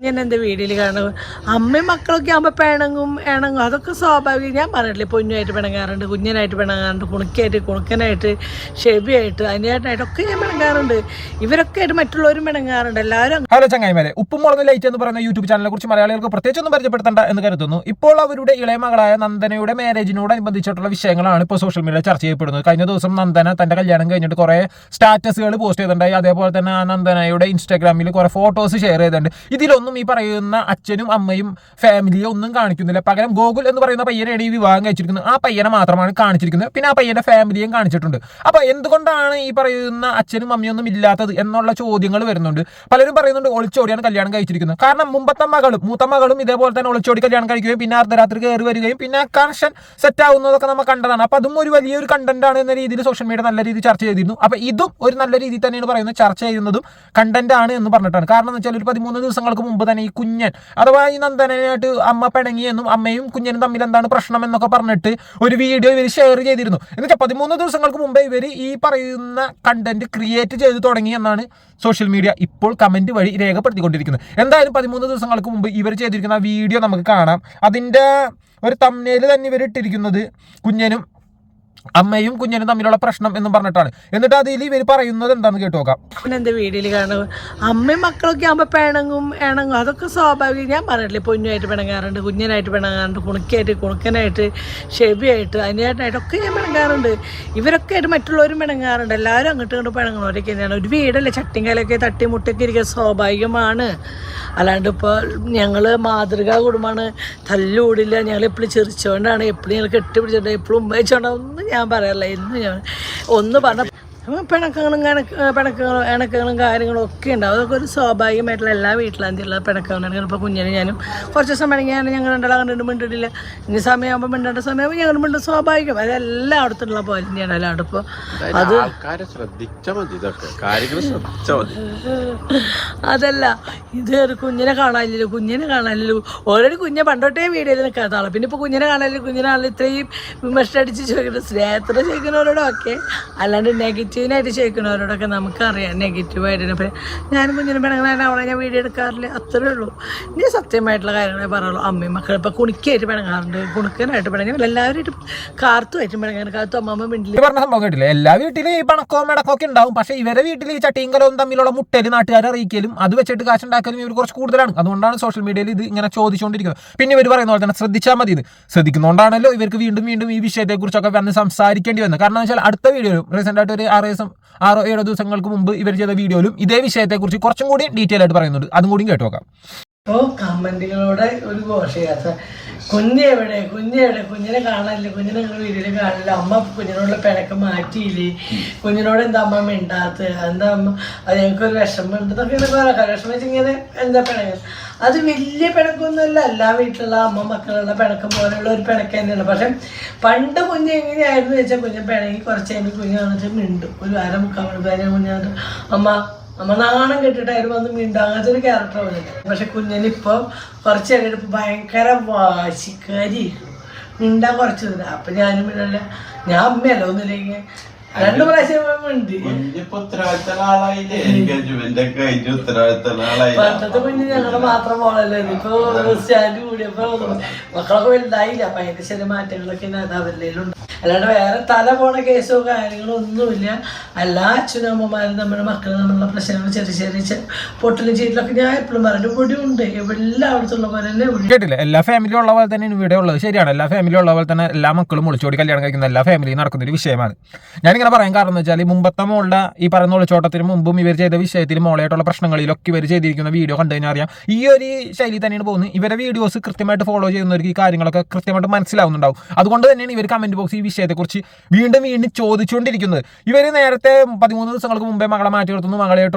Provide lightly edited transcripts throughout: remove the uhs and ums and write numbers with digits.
ഇങ്ങനെ എൻ്റെ വീഡിയോയിൽ കാണും അമ്മയും മക്കളൊക്കെ ആകുമ്പോൾ പിണങ്ങും അതൊക്കെ സ്വാഭാവികം. ഞാൻ പറഞ്ഞില്ലേ, പൊന്നുമായിട്ട് പിണങ്ങാറുണ്ട്, കുഞ്ഞനായിട്ട് പിണങ്ങാറുണ്ട്, കുണുക്കായിട്ട് കുണുക്കനായിട്ട് ഷെബിയായിട്ട് അനിയായിട്ടൊക്കെ ഞാൻ പിണങ്ങാറുണ്ട്. ഇവരൊക്കെ ആയിട്ട് മറ്റുള്ളവരും പിണങ്ങാറുണ്ട് എല്ലാവരും. ഹലോ ചങ്ങായിമാരെ, ഉപ്പും മുളകും ലൈറ്റ് എന്ന് പറയുന്ന യൂട്യൂബ് ചാനലിനെ കുറിച്ച് മലയാളികൾക്ക് പ്രത്യേകിച്ചൊന്നും പരിചയപ്പെടുത്തേണ്ട എന്ന് കരുതുന്നു. ഇപ്പോൾ അവരുടെ ഇളയ മകളായ നന്ദനയുടെ മാരേജിനോടനുബന്ധിച്ചിട്ടുള്ള വിഷയങ്ങളാണ് ഇപ്പോൾ സോഷ്യൽ മീഡിയ ചർച്ച ചെയ്യപ്പെടുന്നത്. കഴിഞ്ഞ ദിവസം നന്ദന തന്റെ കല്യാണം കഴിഞ്ഞിട്ട് കുറെ സ്റ്റാറ്റസുകൾ പോസ്റ്റ് ചെയ്തിട്ടുണ്ടായി. അതേപോലെ തന്നെ ആ നന്ദനയുടെ ഇൻസ്റ്റാഗ്രാമിൽ കുറെ ഫോട്ടോസ് ഷെയർ ചെയ്തിട്ടുണ്ട്. ഇതിലൊന്നും ഈ പറയുന്ന അച്ഛനും അമ്മയും ഫാമിലിയെ ഒന്നും കാണിക്കുന്നില്ല. പകരം ഗോകുൽ എന്ന് പറയുന്ന പയ്യനെയാണ് ഈ വിവാഹം കഴിച്ചിരിക്കുന്നത്. ആ പയ്യനെ മാത്രമാണ് കാണിച്ചിരിക്കുന്നത്. പിന്നെ ആ പയ്യന്റെ ഫാമിലിയും കാണിച്ചിട്ടുണ്ട്. അപ്പൊ എന്തുകൊണ്ടാണ് ഈ പറയുന്ന അച്ഛനും അമ്മയൊന്നും ഇല്ലാത്തത് എന്നുള്ള ചോദ്യങ്ങൾ വരുന്നുണ്ട്. പലരും പറയുന്നുണ്ട് ഒളിച്ചോടിയാണ് കല്യാണം കഴിച്ചിരിക്കുന്നത്. കാരണം മൂത്ത മകളും ഇതേപോലെ തന്നെ ഒളിച്ചോടി കല്യാണം കഴിക്കുകയും പിന്നെ അർദ്ധരാത്രി കയറി വരികയും പിന്നെ കണക്ഷൻ സെറ്റ് ആവുന്നതൊക്കെ നമ്മൾ കണ്ടതാണ്. അപ്പൊ അതും ഒരു വലിയൊരു കണ്ടന്റ് ആണ് എന്ന രീതിയിൽ സോഷ്യൽ മീഡിയ നല്ല രീതിയിൽ ചർച്ച ചെയ്തിരുന്നു. അപ്പൊ ഇതും ഒരു നല്ല രീതിയിൽ തന്നെയാണ് പറയുന്നത്, ചർച്ച ചെയ്യുന്നതും കണ്ടന്റ് ആണ് എന്ന് പറഞ്ഞിട്ടാണ്. കാരണം എന്ന് വെച്ചാൽ ഒരു 13 ദിവസങ്ങൾക്ക് മുമ്പ് തന്നെ ഈ കുഞ്ഞൻ അഥവാ ഈ നന്ദനായിട്ട് അമ്മ പിണങ്ങിയെന്നും അമ്മയും കുഞ്ഞനും തമ്മിൽ എന്താണ് പ്രശ്നം എന്നൊക്കെ പറഞ്ഞിട്ട് ഒരു വീഡിയോ ഇവർ ഷെയർ ചെയ്തിരുന്നു. എന്നുവെച്ചാൽ 13 ദിവസങ്ങൾക്ക് മുമ്പേ ഇവർ ഈ പറയുന്ന കണ്ടന്റ് ക്രിയേറ്റ് ചെയ്ത് തുടങ്ങി എന്നാണ് സോഷ്യൽ മീഡിയ ഇപ്പോൾ കമന്റ് വഴി രേഖപ്പെടുത്തിക്കൊണ്ടിരിക്കുന്നത്. എന്തായാലും 13 ദിവസങ്ങൾക്ക് മുമ്പ് ഇവർ ചെയ്തിരിക്കുന്ന വീഡിയോ നമുക്ക് കാണാം. അതിൻ്റെ ഒരു തംബ്നെയിൽ തന്നെ ഇവർ ഇട്ടിരിക്കുന്നത് കുഞ്ഞനും അമ്മയും കുഞ്ഞനും തമ്മിലുള്ള പ്രശ്നം എന്നും പറഞ്ഞിട്ടാണ്. എന്നിട്ട് അതിൽ ഇവർ പറയുന്നത് എന്താണെന്ന് കേട്ടു നോക്കാം. എൻ്റെ വീഡിയോയിൽ കാണും അമ്മയും മക്കളൊക്കെ ആകുമ്പോൾ പിണങ്ങും അതൊക്കെ സ്വാഭാവികം. ഞാൻ പറഞ്ഞില്ലേ, പൊന്നുമായിട്ട് പിണങ്ങാറുണ്ട്, കുഞ്ഞനായിട്ട് പിണങ്ങാറുണ്ട്, കുണുക്കായിട്ട് കുണുക്കനായിട്ട് ഷെബിയായിട്ട് അനിയായിട്ടൊക്കെ ഞാൻ പിണങ്ങാറുണ്ട്. ഇവരൊക്കെ ആയിട്ട് മറ്റുള്ളവരും പിണങ്ങാറുണ്ട്. എല്ലാവരും അങ്ങോട്ടും ഇങ്ങോട്ട് പിണങ്ങണവരൊക്കെ തന്നെയാണ്. ഒരു വീടല്ലേ, ചട്ടിങ്കലൊക്കെ തട്ടിമുട്ടൊക്കെ ഇരിക്കുക സ്വാഭാവികമാണ്. അല്ലാണ്ട് ഇപ്പോൾ ഞങ്ങൾ മാതൃകാ കുടുംബമാണ്, തല്ലുകൂടില്ല, ഞങ്ങൾ എപ്പോഴും ചിരിച്ചുകൊണ്ടാണ്, എപ്പോഴും ഞങ്ങൾ കെട്ടിപ്പിടിച്ചിട്ടുണ്ട്, എപ്പോഴും ഉമ്മയിച്ചുകൊണ്ടാണ്. ഒന്നും ഞാൻ പറയാറില്ല. ഇന്ന് ഞാൻ ഒന്ന് പറഞ്ഞ പിണക്കങ്ങളും ഇണക്കങ്ങളും കാര്യങ്ങളും ഒക്കെ ഉണ്ടാവും. അതൊക്കെ ഒരു സ്വാഭാവികമായിട്ടുള്ള എല്ലാ വീട്ടിലാന്തിയുള്ള പിണക്കങ്ങളാണ്. ഇപ്പോൾ കുഞ്ഞിന് ഞാനും കുറച്ച് ദിവസം പിണങ്ങിയാണ് ഞങ്ങൾ രണ്ടാളും കണ്ടിട്ട് മിണ്ടിട്ടില്ല. ഇനി സമയമാകുമ്പോൾ മിണ്ടേണ്ട സമയമാകുമ്പോൾ ഞങ്ങൾ മിണ്ടും, സ്വാഭാവികം. അതെല്ലാം അടുത്തുള്ള പോലെ തന്നെയാണ്. അല്ലാണ്ട് ഇപ്പോൾ അത് അതല്ല, ഇത് ഒരു കുഞ്ഞിനെ കാണാനില്ലല്ലോ. ഓൾറെഡി കുഞ്ഞെ പണ്ടോട്ടേ വീഡിയോയിൽ നിൽക്കാത്ത ആളാണ്. പിന്നെ ഇപ്പോൾ കുഞ്ഞിനെ കാണാനില്ല ഇത്രയും വിമർശനടിച്ച് ചോദിക്കുന്നത് സ്നേഹത്തോടെ ചോദിക്കുന്നവരോടൊക്കെ, അല്ലാണ്ട് നെഗറ്റീവിനായിട്ട് ചോദിക്കുന്നവരോടൊക്കെ നമുക്കറിയാം നെഗറ്റീവായിട്ട്. അപ്പം ഞാനും കുഞ്ഞിനും പിണങ്ങാൻ അവളെ ഞാൻ വീഡിയോ എടുക്കാറില്ല, അത്രേ ഉള്ളൂ. ഇനി സത്യമായിട്ടുള്ള കാര്യങ്ങളെ പറയുള്ളൂ. അമ്മയും മക്കൾ ഇപ്പോൾ കുണിക്കായിട്ട് പിണങ്ങാറുണ്ട്, കുണുക്കനായിട്ട് പിണങ്ങി എല്ലാവരും കാർത്തുമായിട്ട് പിണങ്ങാറുണ്ട്. കാർത്തും അമ്മമ്മ മിണ്ടിൽ പറഞ്ഞ സംഭവം കേട്ടില്ല. എല്ലാ വീട്ടിലും ഈ പണക്കവും മിടക്കമൊക്കെ ഉണ്ടാവും. പക്ഷേ ഇവരെ വീട്ടിൽ ഈ ചട്ടിയും കലവും തമ്മിലുള്ള മുട്ടല് നാട്ടുകാരെ അറിയിക്കലും അത് വെച്ചിട്ട് കാശുണ്ടാക്കലും ഇവർ കുറച്ച് കൂടുതലാണ്. അതുകൊണ്ടാണ് സോഷ്യൽ മീഡിയയിൽ ഇത് ഇങ്ങനെ ചോദിച്ചുകൊണ്ടിരിക്കുന്നത്. പിന്നെ ഇവർ പറയുന്ന പോലെ തന്നെ ശ്രദ്ധിച്ചാൽ മതി. ഇത് ശ്രദ്ധിക്കുന്നതുകൊണ്ടാണല്ലോ ഇവർക്ക് വീണ്ടും വീണ്ടും ഈ വിഷയത്തെക്കുറിച്ചൊക്കെ വന്ന് സംസാരിക്കേണ്ടി വന്നത്. കാരണം എന്ന് വെച്ചാൽ അടുത്ത വീഡിയോയിലും റീസെൻ്റ് ആയിട്ട് ഒരു 6-7 ദിവസങ്ങൾക്ക് മുമ്പ് ഇവർ ചെയ്ത വീഡിയോയിലും ഇതേ വിഷയത്തെക്കുറിച്ച് കുറച്ചും കൂടി ഡീറ്റെയിൽ ആയിട്ട് പറയുന്നുണ്ട്. അതും കൂടി കേട്ടു നോക്കാം. ഇപ്പോൾ കമന്റുകളോടെ ഒരു ഘോഷയാത്ര. കുഞ്ഞിനെ കാണാനില്ല, കുഞ്ഞിനെ നിങ്ങൾ വീഡിയോയിൽ കാണില്ല, അമ്മ കുഞ്ഞിനോടുള്ള പിണക്കം മാറ്റിയില്ലേ, കുഞ്ഞിനോട് എന്താ അമ്മ മിണ്ടാത്ത, എന്താ അമ്മ അത് ഞങ്ങൾക്കൊരു വിഷമം ഉണ്ട് എന്നൊക്കെ പറയാം. വിഷമം വെച്ചിങ്ങനെ എന്താ പിണക്കം, അത് വലിയ പിണക്കൊന്നുമല്ല. എല്ലാ വീട്ടിലുള്ള അമ്മ മക്കളുള്ള പിണക്കം പോലെയുള്ള ഒരു പിണക്കം തന്നെയാണ്. പക്ഷെ പണ്ട് കുഞ്ഞ് എങ്ങനെയായിരുന്നു വെച്ചാൽ കുഞ്ഞ് പിണങ്ങി കുറച്ച് കഴിഞ്ഞ് കുഞ്ഞ് വന്നിട്ട് മിണ്ടും. ഒരു 1/2-3 മണിക്കൂർ കുഞ്ഞ് വന്നിട്ട് അമ്മ നാണം കെട്ടിട്ടായിരുന്നു വന്ന് മിണ്ടും. അങ്ങനത്തെ ഒരു ക്യാരക്ടർ വന്നിട്ട്. പക്ഷെ കുഞ്ഞിനിപ്പോൾ കുറച്ച് കഴിഞ്ഞിട്ട് ഭയങ്കര വാശിക്കാരി, മിണ്ടാൻ കുറച്ച് തരാം. അപ്പം ഞാനും മിണ്ടല്ല, ഞാൻ അമ്മയല്ല ഒന്നില്ലെങ്കിൽ 2 പ്രാവശ്യം ഉണ്ട്. പണ്ടത്തെ കുഞ്ഞ് ഞങ്ങളുടെ മാത്രം പോളല്ലേ. ഇപ്പൊ സ്റ്റാൻഡ് കൂടിയപ്പോ മക്കളൊക്കെ വലുതായില്ല. അപ്പൊ അതിന്റെ ചെറിയ മാറ്റങ്ങളൊക്കെ അവരിലുണ്ട്. അല്ലാണ്ട് വേറെ തല പോണ കേസോ കാര്യങ്ങളോ ഒന്നുമില്ല. എല്ലാ അച്ഛനും അമ്മമാരും നമ്മുടെ മക്കൾ തമ്മിലുള്ള പ്രശ്നങ്ങൾ ചെറിയ പൊട്ടലും ചെയ്തിലൊക്കെ ഞാൻ എപ്പോഴും പറഞ്ഞു ഇവിടെ ഉണ്ട്. എല്ലായിടത്തുള്ള പോലെ തന്നെ കേട്ടില്ല. എല്ലാ ഫാമിലിയും ഉള്ള പോലെ തന്നെ ഇവിടെ ഉള്ളത് ശരിയാണ്. എല്ലാ ഫാമിലിയും ഉള്ള പോലെ തന്നെ എല്ലാ മക്കളും ഒളിച്ചോടി കല്യാണം കഴിക്കുന്ന എല്ലാ ഫാമിലിയും നടക്കുന്ന ഒരു വിഷയമാണ്. ഞാനിങ്ങനെ പറയാൻ കാരണം എന്ന് വെച്ചാൽ മുമ്പത്തെ മോളുടെ ഈ പറയുന്ന ഒളിച്ചോട്ടത്തിന് മുമ്പും ഇവർ ചെയ്ത വിഷയത്തിൽ മോളായിട്ടുള്ള പ്രശ്നങ്ങളിലൊക്കെ ഇവർ ചെയ്തിരിക്കുന്ന വീഡിയോ കണ്ടു കഴിഞ്ഞാൽ അറിയാം ഈ ഒരു ശൈലി തന്നെയാണ് പോകുന്നത്. ഇവരെ വീഡിയോസ് കൃത്യമായിട്ട് ഫോളോ ചെയ്യുന്നവർക്ക് ഈ കാര്യങ്ങളൊക്കെ കൃത്യമായിട്ട് മനസ്സിലാവുന്നുണ്ടാവും. അതുകൊണ്ട് തന്നെയാണ് ഇവർ കമന്റ് ബോക്സ് ഈ വിഷയത്തെക്കുറിച്ച് വീണ്ടും ചോദിച്ചുകൊണ്ടിരിക്കുന്നത്. ഇവർ നേരത്തെ 13 ദിവസങ്ങൾക്ക് മുമ്പേ മകളെ മാറ്റി നിർത്തുന്നു,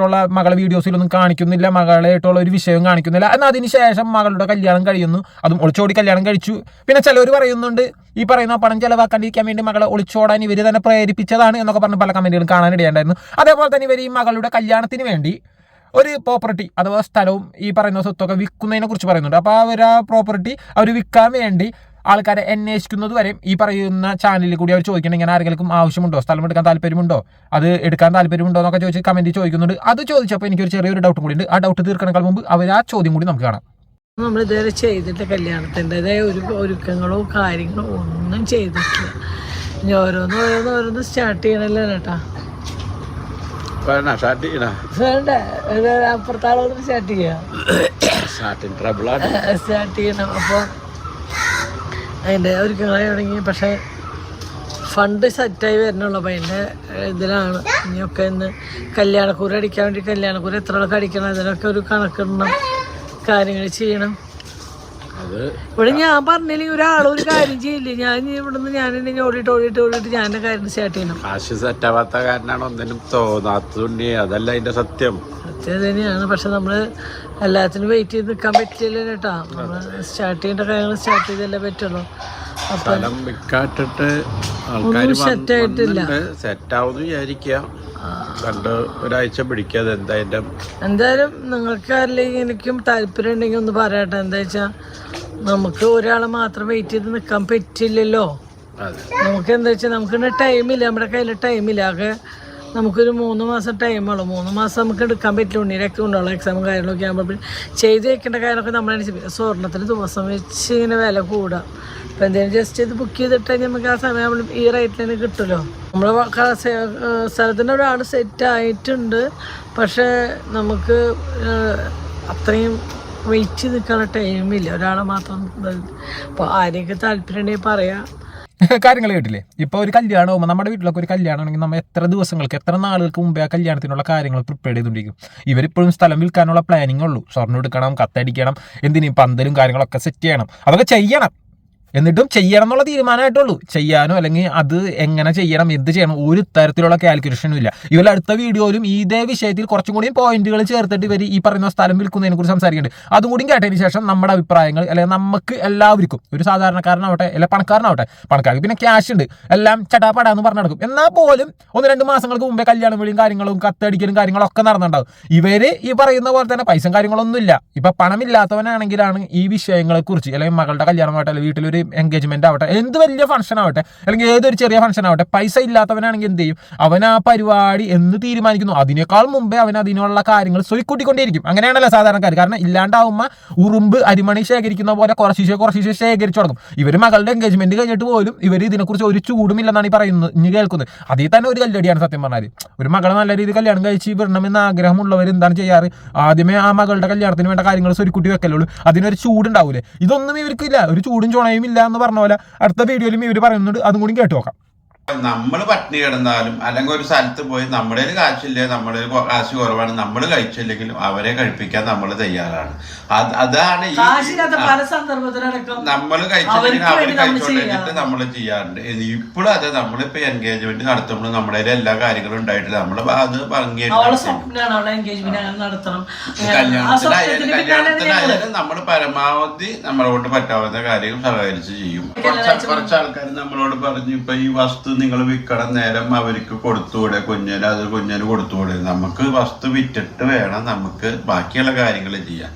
മകളെ വീഡിയോസിലൊന്നും കാണിക്കുന്നില്ല, മകളായിട്ടുള്ള ഒരു വിഷയവും കാണിക്കുന്നില്ല. എന്നാൽ അതിനുശേഷം മകളുടെ കല്യാണം കഴിയുന്നു, അതും ഒളിച്ചോടി കല്യാണം കഴിച്ചു. പിന്നെ ചിലവർ പറയുന്നുണ്ട് ഈ പറയുന്ന പണം ചെലവാക്കാണ്ടിരിക്കാൻ വേണ്ടി മകളെ ഒളിച്ചോടാൻ ഇവർ തന്നെ പ്രേരിപ്പിച്ചതാണ് എന്നൊക്കെ പറഞ്ഞ് പല കമന്റുകളും കാണാനിടയുണ്ടായിരുന്നു. അതേപോലെ തന്നെ ഇവർ ഈ മകളുടെ കല്യാണത്തിന് വേണ്ടി ഒരു പ്രോപ്പർട്ടി അഥവാ സ്ഥലവും ഈ പറയുന്ന സ്വത്തൊക്കെ വിൽക്കുന്നതിനെ കുറിച്ച് പറയുന്നുണ്ട്. അപ്പോൾ അവർ ആ പ്രോപ്പർട്ടി അവർ വിൽക്കാൻ വേണ്ടി ആൾക്കാരെ അന്വേഷിക്കുന്നത് വരെയും ഈ പറയുന്ന ചാനലിൽ കൂടി അവർ ചോദിക്കണം, ഇങ്ങനെ ആരെങ്കിലും ആവശ്യമുണ്ടോ, സ്ഥലം എടുക്കാൻ താല്പര്യമുണ്ടോ, അത് എടുക്കാൻ താല്പര്യമുണ്ടോ എന്നൊക്കെ ചോദിച്ച് കമൻറ്റിൽ ചോദിക്കുന്നുണ്ട്. അത് ചോദിച്ചപ്പോൾ എനിക്കൊരു ചെറിയൊരു ഡൗട്ടും കൂടി ഉണ്ട്. ആ ഡൗട്ട് തീർക്കണേക്കാൾ മുമ്പ് അവർ ആ ചോദ്യം കൂടി നമുക്ക് കാണാം. നമ്മൾ ഇതുവരെ ചെയ്തിട്ട് കല്യാണത്തിൻ്റെതായ ഒരുക്കങ്ങളോ കാര്യങ്ങളോ ഒന്നും ചെയ്തിട്ടില്ല. ഇനി ഓരോന്ന് സ്റ്റാർട്ട് ചെയ്യണല്ലോ ചേട്ടാ. വേണ്ടേ, അപ്പുറത്താളോട് സ്റ്റാർട്ട് ചെയ്യാം, സ്റ്റാർട്ട് ചെയ്യണം. അപ്പോൾ അതിൻ്റെ ഒരുക്കങ്ങളായി തുടങ്ങി. പക്ഷേ ഫണ്ട് സെറ്റായി വരണുള്ളൂ. അപ്പം അതിൻ്റെ ഇതിലാണ് ഇനിയൊക്കെ ഇന്ന് കല്യാണക്കൂര അടിക്കാൻ വേണ്ടി കല്യാണക്കൂര എത്ര ആൾക്ക് അടിക്കണം, അതിനൊക്കെ ഒരു കണക്കിടണം, കാര്യങ്ങൾ ചെയ്യണം. ഇവിടെ ഞാൻ പറഞ്ഞില്ലെങ്കിൽ ഒരാളൊരു കാര്യം ചെയ്യില്ല. ഞാൻ ഇവിടുന്ന് ഞാൻ ഓടിയിട്ട് ഞാൻ എൻ്റെ കാര്യം സ്റ്റാർട്ട് ചെയ്യണം. കാശ് സെറ്റാവാത്ത കാരനാണ് ഒന്നിനും തോന്നാത്തതുണ്ട്. അതല്ല അതിന്റെ സത്യം തന്നെയാണ്. പക്ഷെ നമ്മൾ എല്ലാത്തിനും വെയിറ്റ് ചെയ്ത് നിൽക്കാൻ പറ്റില്ല കേട്ടോ. നമ്മൾ സ്റ്റാർട്ട് ചെയ്യേണ്ട കാര്യങ്ങൾ സ്റ്റാർട്ട് ചെയ്തല്ലേ പറ്റുള്ളൂ. സ്ഥലം വിൽക്കാട്ടിട്ട് ആൾക്കാർ സെറ്റാവുന്ന വിചാരിക്കാം. കണ്ട് ഒരാഴ്ച പിടിക്കാതെ എന്തായാലും നിങ്ങൾക്ക് അല്ലെങ്കിൽ എനിക്കും താല്പര്യം ഉണ്ടെങ്കിൽ ഒന്ന് പറയട്ടെ. എന്താ വെച്ചാൽ നമുക്ക് ഒരാളെ മാത്രം വെയിറ്റ് ചെയ്ത് നിൽക്കാൻ പറ്റില്ലല്ലോ. നമുക്ക് എന്താ വെച്ചാൽ നമുക്കിവിടെ ടൈമില്ല, നമ്മുടെ കയ്യിൽ ടൈമില്ല. ആകെ നമുക്കൊരു 3 മാസം ടൈമുള്ളൂ. 3 മാസം നമുക്ക് എടുക്കാൻ പറ്റില്ല. ഉണ്ണിയിലൊക്കെ ഉണ്ടാവുള്ളൂ. എക്സാമും കാര്യങ്ങളൊക്കെ ആകുമ്പോൾ ചെയ്ത് വെക്കേണ്ട കാര്യങ്ങളൊക്കെ നമ്മളനുസരിച്ച് സ്വർണ്ണത്തിന് ദിവസം വെച്ച് ഇങ്ങനെ വില കൂടാം. അപ്പോൾ എന്തെങ്കിലും ജസ്റ്റ് ഇത് ബുക്ക് ചെയ്തിട്ട് നമുക്ക് ആ സമയം നമ്മൾ ഈ റേറ്റിൽ തന്നെ കിട്ടുമല്ലോ. നമ്മൾ സ്ഥലത്തിൻ്റെ ഒരാൾ സെറ്റ് ആയിട്ടുണ്ട്. പക്ഷേ നമുക്ക് അത്രയും വെയിറ്റ് ചെയ്ത് നിൽക്കാനുള്ള ടൈമില്ല. ഒരാളെ മാത്രം. അപ്പോൾ ആരെയൊക്കെ താല്പര്യം ഉണ്ടെങ്കിൽ പറയാം. കാര്യങ്ങൾ കേട്ടില്ലേ? ഇപ്പോൾ ഒരു കല്യാണം ആകുമ്പോൾ നമ്മുടെ വീട്ടിലൊക്കെ ഒരു കല്യാണം ആണെങ്കിൽ നമ്മൾ എത്ര ദിവസങ്ങൾക്ക് എത്ര നാളുകൾക്ക് മുമ്പേ ആ കല്യാണത്തിനുള്ള കാര്യങ്ങൾ പ്രിപ്പയർ ചെയ്തുകൊണ്ടിരിക്കും. ഇവരിപ്പോഴും സ്ഥലം വിൽക്കാനുള്ള പ്ലാനിങ് ഉള്ളൂ. സ്വർണ്ണം എടുക്കണം, കത്തടിക്കണം, എന്തിനും പന്തലും കാര്യങ്ങളൊക്കെ സെറ്റ് ചെയ്യണം, അതൊക്കെ ചെയ്യണം. എന്നിട്ടും ചെയ്യണം എന്നുള്ള തീരുമാനമായിട്ടുള്ളൂ. ചെയ്യാനോ അല്ലെങ്കിൽ അത് എങ്ങനെ ചെയ്യണം, എന്ത് ചെയ്യണം, ഒരു തരത്തിലുള്ള കാൽക്കുലേഷനും ഇല്ല. ഇവർ അടുത്ത വീഡിയോയിലും ഇതേ വിഷയത്തിൽ കുറച്ചും കൂടി പോയിന്റുകൾ ചേർത്തിട്ട് ഇവർ ഈ പറയുന്ന സ്ഥലം വിൽക്കുന്നതിനെ കുറിച്ച് സംസാരിക്കുന്നുണ്ട്. അതും കൂടി കേട്ടതിന് ശേഷം നമ്മുടെ അഭിപ്രായങ്ങൾ അല്ലെങ്കിൽ നമുക്ക് എല്ലാവർക്കും, ഒരു സാധാരണക്കാരനാവട്ടെ അല്ലെ പണക്കാരനാവട്ടെ, പണക്കാർക്ക് പിന്നെ ക്യാഷ് ഉണ്ട്, എല്ലാം ചടാപടാന്ന് പറഞ്ഞു നടക്കും. എന്നാൽ പോലും 1-2 മാസങ്ങൾക്ക് മുമ്പേ കല്യാണം വിളിയും കാര്യങ്ങളും കത്തടിക്കലും കാര്യങ്ങളൊക്കെ നടന്നുണ്ടാവും. ഇവര് ഈ പറയുന്ന പോലെ തന്നെ പൈസ കാര്യങ്ങളൊന്നും ഇല്ല. ഇപ്പൊ പണമില്ലാത്തവനാണെങ്കിലാണ് ഈ വിഷയങ്ങളെ കുറിച്ച്, അല്ലെങ്കിൽ മകളുടെ കല്യാണമാവട്ടെ, അല്ലെങ്കിൽ വീട്ടിലൊരു എൻഗേജ്മെന്റ് ആവട്ടെ, എന്ത് വലിയ ഫംഗ്ഷൻ ആവട്ടെ, അല്ലെങ്കിൽ ഏതൊരു ചെറിയ ഫംഗ്ഷൻ ആവട്ടെ, പൈസ ഇല്ലാത്തവനാണെങ്കിൽ എന്ത് ചെയ്യും? അവൻ ആ പരിപാടി എന്ന് തീരുമാനിക്കുന്നു അതിനേക്കാൾ മുമ്പേ അവൻ അതിനുള്ള കാര്യങ്ങൾ സ്വീക്കൂട്ടിക്കൊണ്ടേയിരിക്കും. അങ്ങനെയാണല്ലോ സാധാരണക്കാർ. കാരണം ഇല്ലാണ്ടാവുമ്പോൾ ഉറുമ്പ് അരിമണി ശേഖരിക്കുന്ന പോലെ കുറച്ച് ശേഖരിച്ചു തുടങ്ങും. ഇവർ മകളുടെ എൻഗേജ്മെന്റ് കഴിഞ്ഞിട്ട് പോലും ഇവർ ഇതിനെക്കുറിച്ച് ഒരു ചൂടുമില്ലെന്നാണ് ഈ പറയുന്നത്, ഇനി കേൾക്കുന്നത്. അതിൽ തന്നെ ഒരു കല്ലടിയാണ് സത്യം പറഞ്ഞാൽ. ഒരു മകളെ നല്ല രീതിയിൽ കല്യാണം കഴിച്ച് വിടണമെന്ന് ആഗ്രഹമുള്ളവർ എന്താണ് ചെയ്യാറ്? ആദ്യമേ ആ മകളുടെ കല്യാണത്തിന് വേണ്ട കാര്യങ്ങൾ സ്വരുക്കൂട്ടി വെക്കലുള്ളൂ. അതിനൊരു ചൂടുണ്ടാവൂലേ? ഇതൊന്നും ഇവർക്കില്ല. ഒരു ചൂടും ചുണയും ഇല്ല എന്ന് പറഞ്ഞ പോലെ അടുത്ത വീഡിയോയിലും ഇവർ പറയുന്നുണ്ട്. അതും കൂടി കേട്ടു നോക്കാം. നമ്മൾ പട്ടിണി കിടന്നാലും അല്ലെങ്കിൽ ഒരു സ്ഥലത്ത് പോയി നമ്മുടെ കാശില്ലേ, നമ്മുടെ കാശ് കുറവാണ്, നമ്മൾ കഴിച്ചില്ലെങ്കിലും അവരെ കഴിപ്പിക്കാൻ നമ്മൾ തയ്യാറാണ്. അതാണ് നമ്മൾ കഴിച്ചില്ലെങ്കിൽ അവർ കഴിച്ചോണ്ടിട്ട് നമ്മൾ ചെയ്യാറുണ്ട്. ഇപ്പോഴും അതെ, നമ്മളിപ്പോ എൻഗേജ്മെന്റ് നടത്തുമ്പോൾ നമ്മുടെ എല്ലാ കാര്യങ്ങളും ഉണ്ടായിട്ടില്ല. നമ്മൾ അത് കല്യാണത്തിനായാലും നമ്മൾ പരമാവധി നമ്മളോട് പറ്റാവുന്ന കാര്യങ്ങൾ സഹകരിച്ച് ചെയ്യും. കുറച്ച് ആൾക്കാർ നമ്മളോട് പറഞ്ഞു, ഇപ്പൊ ഈ വസ്തു നിങ്ങൾ വിൽക്കണം, നേരം അവർക്ക് കൊടുത്തുകൂടെ, കുഞ്ഞിന് കൊടുത്തുകൂടെ? നമുക്ക് വസ്തു വിറ്റിട്ട് വേണം നമുക്ക് ബാക്കിയുള്ള കാര്യങ്ങൾ ചെയ്യാൻ.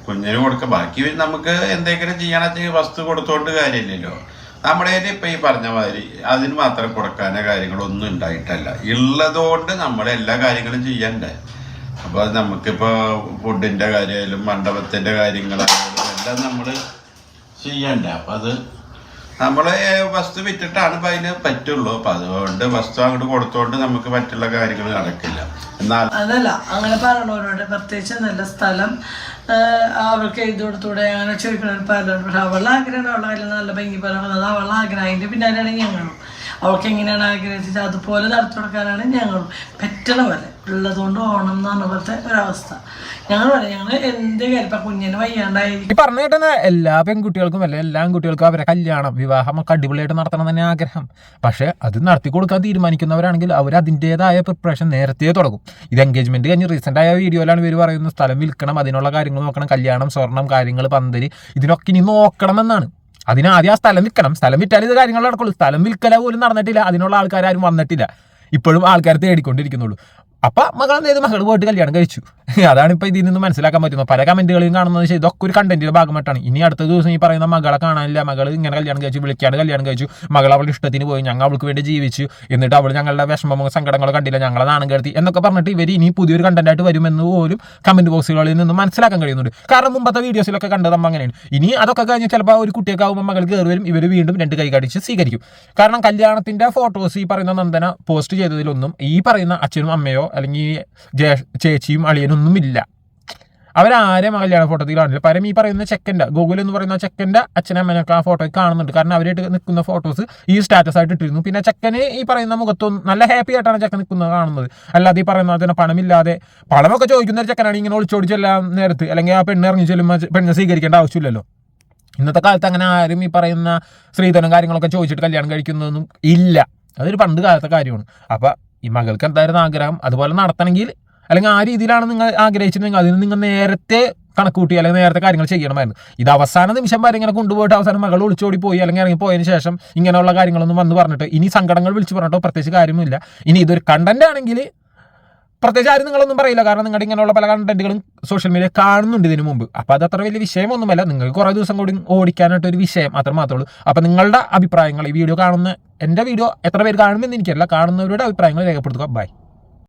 കുഞ്ഞിന് കൊടുക്കുക, ബാക്കി നമുക്ക് എന്തെങ്കിലും ചെയ്യണമെങ്കിൽ വസ്തു കൊടുത്തോണ്ട് കാര്യമില്ലല്ലോ. നമ്മുടെ ഇപ്പൊ ഈ പറഞ്ഞ മാതിരി അതിന് മാത്രം കൊടുക്കാനോ കാര്യങ്ങളൊന്നും ഉണ്ടായിട്ടല്ല. ഉള്ളതുകൊണ്ട് നമ്മൾ എല്ലാ കാര്യങ്ങളും ചെയ്യണ്ടേ. അപ്പൊ നമുക്കിപ്പോ ഫുഡിന്റെ കാര്യമായാലും മണ്ഡപത്തിന്റെ കാര്യങ്ങളായാലും എല്ലാം നമ്മൾ ചെയ്യണ്ടേ. അപ്പൊ അത് നമ്മള് വസ്തു വിറ്റിട്ടാണ് ഇപ്പൊ അതിന് പറ്റുള്ളൂ. അപ്പൊ അതുകൊണ്ട് വസ്തു അങ്ങോട്ട് കൊടുത്തോണ്ട് നമുക്ക് മറ്റുള്ള കാര്യങ്ങൾ നടക്കില്ല. എന്നാൽ അതല്ല അങ്ങനെ പറയണവരോട് പ്രത്യേകിച്ച് നല്ല സ്ഥലം അവർക്ക് എഴുതി കൊടുത്തൂടെ അങ്ങനെ ചോദിക്കണ പലരും. പക്ഷെ അവളുടെ ആഗ്രഹമാണ്, അവളുടെ കാര്യം നല്ല ഭംഗി പറയുന്നത് അവളുടെ ആഗ്രഹം. അതിൻ്റെ പിന്നാലെയാണ് ഞങ്ങളും. അവൾക്ക് എങ്ങനെയാണ് ആഗ്രഹിച്ചത് അതുപോലെ നടത്തി കൊടുക്കാനാണ് ഞങ്ങളും. പറ്റണ പോലെ ഉള്ളതുകൊണ്ട് ഓണം എന്ന് പറഞ്ഞ പോലത്തെ ഒരവസ്ഥ. ഞങ്ങൾ പറയാം, ഞങ്ങൾ എന്ത് കാര്യം ഇപ്പം കുഞ്ഞിന് വയ്യാണ്ടായിരിക്കും. ഈ പറഞ്ഞു കേട്ടുന്ന എല്ലാ പെൺകുട്ടികൾക്കും അല്ലെ എല്ലാ ആൺകുട്ടികൾക്കും അവരെ കല്യാണം വിവാഹം ഒക്കെ അടിപൊളിയായിട്ട് നടത്തണം തന്നെ ആഗ്രഹം. പക്ഷെ അത് നടത്തി കൊടുക്കാൻ തീരുമാനിക്കുന്നവരാണെങ്കിൽ അവർ അതിൻ്റെതായ പ്രിപ്പറേഷൻ നേരത്തെ തുടങ്ങും. ഇത് എൻഗേജ്മെന്റ് കഴിഞ്ഞ് റീസെന്റ് ആയ വീഡിയോയിലാണ് ഇവർ പറയുന്നത് സ്ഥലം വിൽക്കണം, അതിനുള്ള കാര്യങ്ങൾ നോക്കണം, കല്യാണം, സ്വർണം, കാര്യങ്ങൾ, പന്തല്, ഇതിനൊക്കെ ഇനി നോക്കണമെന്നാണ്. അതിനാദ്യം ആ സ്ഥലം വിൽക്കണം. സ്ഥലം വിറ്റാൽ ഇത് കാര്യങ്ങൾ നടക്കുള്ളൂ. സ്ഥലം വിൽക്കല പോലും നടന്നിട്ടില്ല. അതിനുള്ള ആൾക്കാരും വന്നിട്ടില്ല. ഇപ്പോഴും ആൾക്കാർ തേടിക്കൊണ്ടിരിക്കുന്നുള്ളൂ. അപ്പൊ മകൾ എന്ത് മകൾ പോയിട്ട് കല്യാണം കഴിച്ചു. അതാണ് ഇപ്പൊ ഇതിൽ നിന്ന് മനസ്സിലാക്കാൻ പറ്റുന്നത്. പല കമന്റുകളിലും കാണുന്നത് ഇതൊക്കെ ഒരു കണ്ടന്റിന്റെ ഭാഗമായിട്ടാണ്. ഇനി അടുത്ത ദിവസം ഈ പറയുന്ന മകളെ കാണാനില്ല, മകൾ ഇങ്ങനെ കല്യാണം കഴിച്ചു, വിളിക്കാണ്ട് കല്യാണം കഴിച്ചു, മകൾ അവളുടെ ഇഷ്ടത്തിന് പോയി, ഞങ്ങൾ അവൾക്ക് വേണ്ടി ജീവിച്ചു, എന്നിട്ട് അവൾ ഞങ്ങളുടെ വിഷമമോ സങ്കടങ്ങളോ കണ്ടില്ല, ഞങ്ങളെ നാണം കെടുത്തി എന്നൊക്കെ പറഞ്ഞിട്ട് ഇവർ ഇനി പുതിയൊരു കണ്ടന്റ് ആയിട്ട് വരുമെന്ന് പോലും കമന്റ് ബോക്സുകളിൽ നിന്ന് മനസ്സിലാക്കാൻ കഴിയുന്നുണ്ട്. കാരണം മുമ്പത്തെ വീഡിയോസിലൊക്കെ കണ്ടത് നമ്മൾ അങ്ങനെയാണ്. ഇനി അതൊക്കെ കഴിഞ്ഞ് ചിലപ്പോൾ ഒരു കുട്ടിയൊക്കെ ആകുമ്പോൾ മകൾ കയറി വരും, ഇവർ വീണ്ടും 2 കൈ കടിച്ച് സ്വീകരിക്കും. കാരണം കല്യാണത്തിന്റെ ഫോട്ടോസ് ഈ പറയുന്ന നന്ദന പോസ്റ്റ് ചെയ്തതിലൊന്നും ഈ പറയുന്ന അച്ഛനും അമ്മയോ അല്ലെങ്കിൽ ചേച്ചിയും അളിയനൊന്നും ഇല്ല. അവരാരെയും കല്യാണ ഫോട്ടോത്തിൽ കാണില്ല. പരം ഈ പറയുന്ന ചെക്കൻ്റെ ഗൂഗിൾ എന്ന് പറയുന്ന ചെക്കൻ്റെ അച്ഛനമ്മനൊക്കെ ആ ഫോട്ടോയിൽ കാണുന്നുണ്ട്. കാരണം അവരായിട്ട് നിൽക്കുന്ന ഫോട്ടോസ് ഈ സ്റ്റാറ്റസ് ആയിട്ട് ഇട്ടിരുന്നു. പിന്നെ ചെക്കന് ഈ പറയുന്ന മുഖത്തൊന്നും നല്ല ഹാപ്പി ആയിട്ടാണ് ചെക്കൻ നിൽക്കുന്നത് കാണുന്നത്. അല്ലാതെ ഈ പറയുന്ന തന്നെ പണമില്ലാതെ പണമൊക്കെ ചോദിക്കുന്ന ഒരു ചെക്കനാണ് ഇങ്ങനെ ഒളിച്ചോടി ചെല്ലാൻ നേരത്ത്, അല്ലെങ്കിൽ ആ പെണ്ണ് ഇറങ്ങി ചെല്ലുമ്പോൾ പെണ്ണിനെ സ്വീകരിക്കേണ്ട ആവശ്യമില്ലല്ലോ. ഇന്നത്തെ കാലത്ത് അങ്ങനെ ആരും ഈ പറയുന്ന സ്ത്രീധനം കാര്യങ്ങളൊക്കെ ചോദിച്ചിട്ട് കല്യാണം കഴിക്കുന്നതൊന്നും ഇല്ല. അതൊരു പണ്ട് കാലത്തെ കാര്യമാണ്. അപ്പം ഈ മകൾക്ക് എന്തായിരുന്നു ആഗ്രഹം അതുപോലെ നടത്തണമെങ്കിൽ, അല്ലെങ്കിൽ ആ രീതിയിലാണ് നിങ്ങൾ ആഗ്രഹിച്ചിട്ടുണ്ടെങ്കിൽ അതിന് നിങ്ങൾ നേരത്തെ കണക്ക് കൂട്ടി അല്ലെങ്കിൽ നേരത്തെ കാര്യങ്ങൾ ചെയ്യണമായിരുന്നു. ഇത് അവസാന നിമിഷം വരെ ഇങ്ങനെ കൊണ്ടുപോയിട്ട് അവസാനം മകൾ ഒളിച്ചോടി പോയി അല്ലെങ്കിൽ ഇറങ്ങി പോയതിന് ശേഷം ഇങ്ങനെയുള്ള കാര്യങ്ങളൊന്നും വന്ന് പറഞ്ഞിട്ട് ഇനി സങ്കടങ്ങൾ വിളിച്ച് പറഞ്ഞിട്ടോ പ്രത്യേകിച്ച് കാര്യമൊന്നുമില്ല. ഇനി ഇതൊരു കണ്ടന്റ് ആണെങ്കിൽ പ്രത്യേകിച്ച് ആരും നിങ്ങളൊന്നും പറയില്ല. കാരണം നിങ്ങളുടെ ഇങ്ങനെയുള്ള പല കണ്ടന്റുകളും സോഷ്യൽ മീഡിയ കാണുന്നുണ്ട് ഇതിനു മുമ്പ്. അപ്പോൾ അത് അത്ര വലിയ വിഷയമൊന്നുമല്ല. നിങ്ങൾക്ക് കുറേ ദിവസം കൂടി ഓടിക്കാനായിട്ടൊരു വിഷയം മാത്രമേ ഉള്ളൂ. അപ്പോൾ നിങ്ങളുടെ അഭിപ്രായങ്ങൾ ഈ വീഡിയോ കാണുന്ന, എൻ്റെ വീഡിയോ എത്ര പേര് കാണുമെന്ന് എനിക്കറിയില്ല, കാണുന്നവരുടെ അഭിപ്രായങ്ങൾ രേഖപ്പെടുത്തുക. ബൈ.